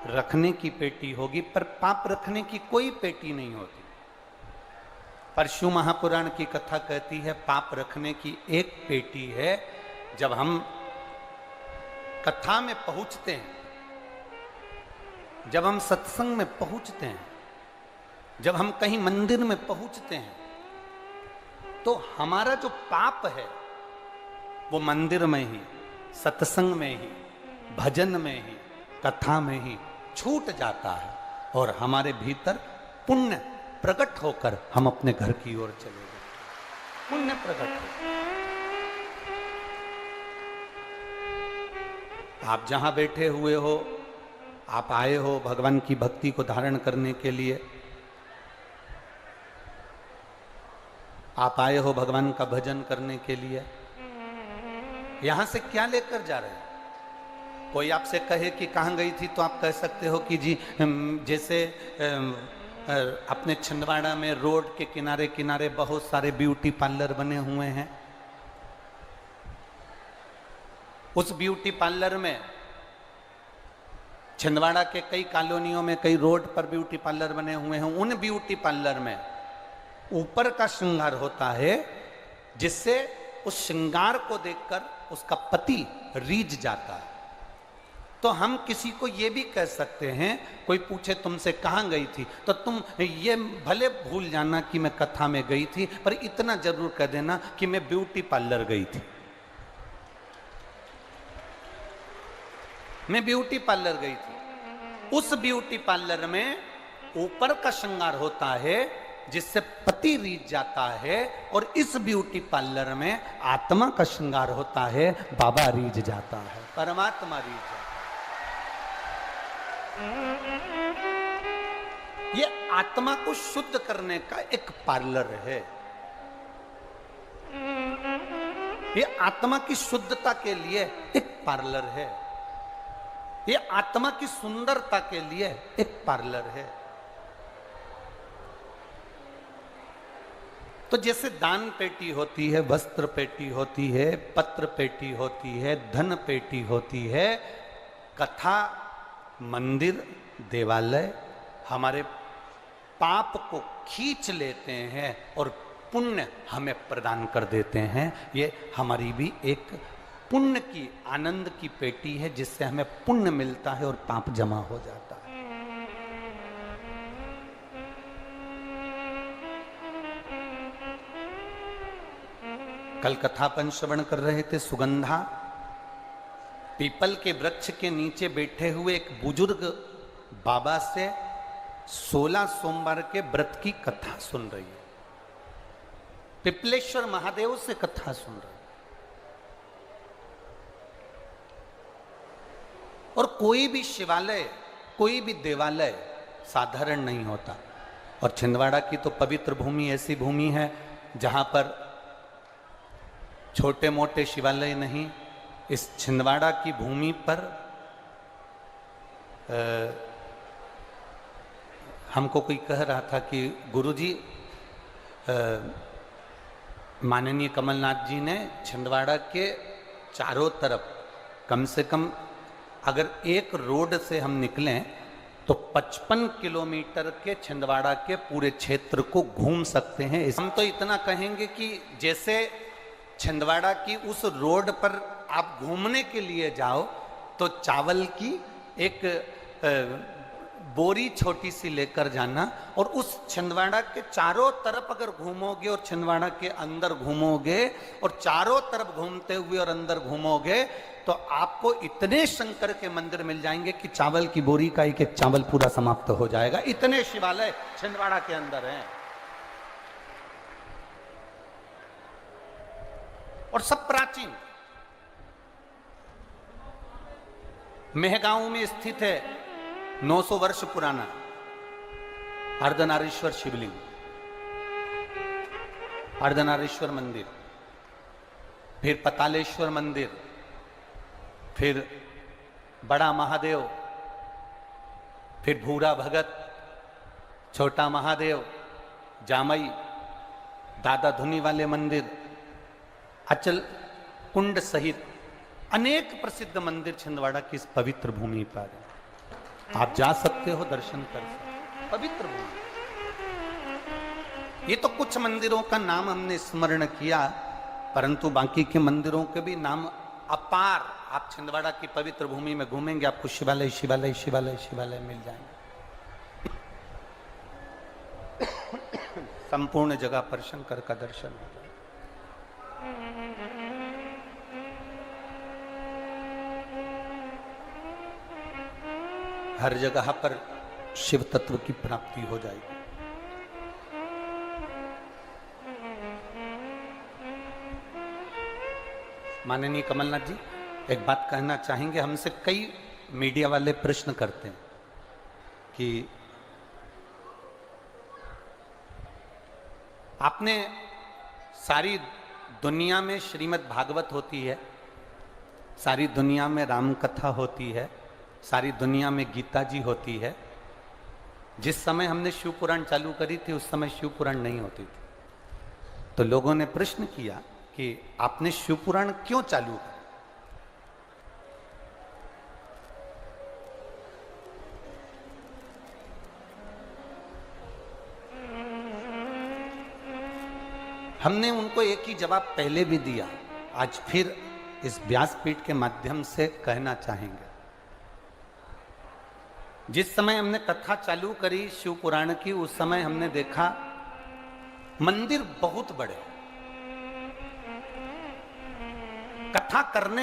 रखने की पेटी होगी, पर पाप रखने की कोई पेटी नहीं होती। परशु महापुराण की कथा कहती है पाप रखने की एक पेटी है। जब हम कथा में पहुंचते हैं, जब हम सत्संग में पहुंचते हैं, जब हम कहीं मंदिर में पहुंचते हैं, तो हमारा जो पाप है वो मंदिर में ही, सत्संग में ही, भजन में ही, कथा में ही छूट जाता है और हमारे भीतर पुण्य प्रकट होकर हम अपने घर की ओर चले गए। पुण्य प्रकट हो। आप जहां बैठे हुए हो, आप आए हो भगवान की भक्ति को धारण करने के लिए, आप आए हो भगवान का भजन करने के लिए। यहां से क्या लेकर जा रहे हैं? कोई आपसे कहे कि कहां गई थी, तो आप कह सकते हो कि जी जैसे अपने छिंदवाड़ा में रोड के किनारे किनारे बहुत सारे ब्यूटी पार्लर बने हुए हैं। उस ब्यूटी पार्लर में, छिंदवाड़ा के कई कॉलोनियों में, कई रोड पर ब्यूटी पार्लर बने हुए हैं। उन ब्यूटी पार्लर में ऊपर का श्रृंगार होता है, जिससे उस श्रृंगार को देखकर उसका पति रीझ जाता है। तो हम किसी को ये भी कह सकते हैं, कोई पूछे तुमसे कहां गई थी, तो तुम ये भले भूल जाना कि मैं कथा में गई थी, पर इतना जरूर कह देना कि मैं ब्यूटी पार्लर गई थी। मैं ब्यूटी पार्लर गई थी। उस ब्यूटी पार्लर में ऊपर का श्रृंगार होता है, जिससे पति रीझ जाता है, और इस ब्यूटी पार्लर में आत्मा का श्रृंगार होता है, बाबा रीझ जाता है, परमात्मा रीझ जाता है। ये आत्मा को शुद्ध करने का एक पार्लर है। ये आत्मा की शुद्धता के लिए एक पार्लर है। ये आत्मा की सुंदरता के लिए एक पार्लर है। तो जैसे दान पेटी होती है, वस्त्र पेटी होती है, पत्र पेटी होती है, धन पेटी होती है, कथा, मंदिर, देवालय हमारे पाप को खींच लेते हैं और पुण्य हमें प्रदान कर देते हैं। ये हमारी भी एक पुण्य की, आनंद की पेटी है, जिससे हमें पुण्य मिलता है और पाप जमा हो जाता है। कल कथापन श्रवण कर रहे थे, सुगंधा पीपल के वृक्ष के नीचे बैठे हुए एक बुजुर्ग बाबा से 16 सोमवार के व्रत की कथा सुन रही है। पिपलेश्वर महादेव से कथा सुन रही है। और कोई भी शिवालय, कोई भी देवालय साधारण नहीं होता। और छिंदवाड़ा की तो पवित्र भूमि ऐसी भूमि है जहां पर छोटे मोटे शिवालय नहीं, इस छिंदवाड़ा की भूमि पर हमको कोई कह रहा था कि गुरुजी, माननीय कमलनाथ जी ने छिंदवाड़ा के चारों तरफ कम से कम, अगर एक रोड से हम निकलें तो 55 किलोमीटर के छिंदवाड़ा के पूरे क्षेत्र को घूम सकते हैं। हम तो इतना कहेंगे कि जैसे छिंदवाड़ा की उस रोड पर आप घूमने के लिए जाओ तो चावल की एक बोरी छोटी सी लेकर जाना, और उस छिंदवाड़ा के चारों तरफ अगर घूमोगे और छिंदवाड़ा के अंदर घूमोगे और चारों तरफ घूमते हुए और अंदर घूमोगे, तो आपको इतने शंकर के मंदिर मिल जाएंगे कि चावल की बोरी का एक एक चावल पूरा समाप्त हो जाएगा। इतने शिवालय छिंदवाड़ा के अंदर हैं और सब प्राचीन। मेहगांव में स्थित है 900 वर्ष पुराना अर्धनारीश्वर शिवलिंग, अर्धनारीश्वर मंदिर, फिर पतालेश्वर मंदिर, फिर बड़ा महादेव, फिर भूरा भगत, छोटा महादेव, जामई, दादा धुनी वाले मंदिर, अचल कुंड सहित अनेक प्रसिद्ध मंदिर छिंदवाड़ा की इस पवित्र भूमि पर। आप जा सकते हो, दर्शन कर सकते हो। पवित्र भूमि। ये तो कुछ मंदिरों का नाम हमने स्मरण किया, परंतु बाकी के मंदिरों के भी नाम अपार। आप छिंदवाड़ा की पवित्र भूमि में घूमेंगे, आपको शिवालय शिवालय शिवालय शिवालय मिल जाएंगे। संपूर्ण जगह पर शंकर का दर्शन होगा। हर जगह पर शिव तत्व की प्राप्ति हो जाएगी। माननीय कमलनाथ जी, एक बात कहना चाहेंगे। हमसे कई मीडिया वाले प्रश्न करते हैं कि आपने सारी दुनिया में श्रीमद् भागवत होती है, सारी दुनिया में राम कथा होती है, सारी दुनिया में गीता जी होती है। जिस समय हमने शिव पुराण चालू करी थी उस समय शिव पुराण नहीं होती थी। तो लोगों ने प्रश्न किया कि आपने शिव पुराण क्यों चालू करा? हमने उनको एक ही जवाब पहले भी दिया, आज फिर इस व्यासपीठ के माध्यम से कहना चाहेंगे। जिस समय हमने कथा चालू करी शिव पुराण की, उस समय हमने देखा मंदिर बहुत बड़े, कथा करने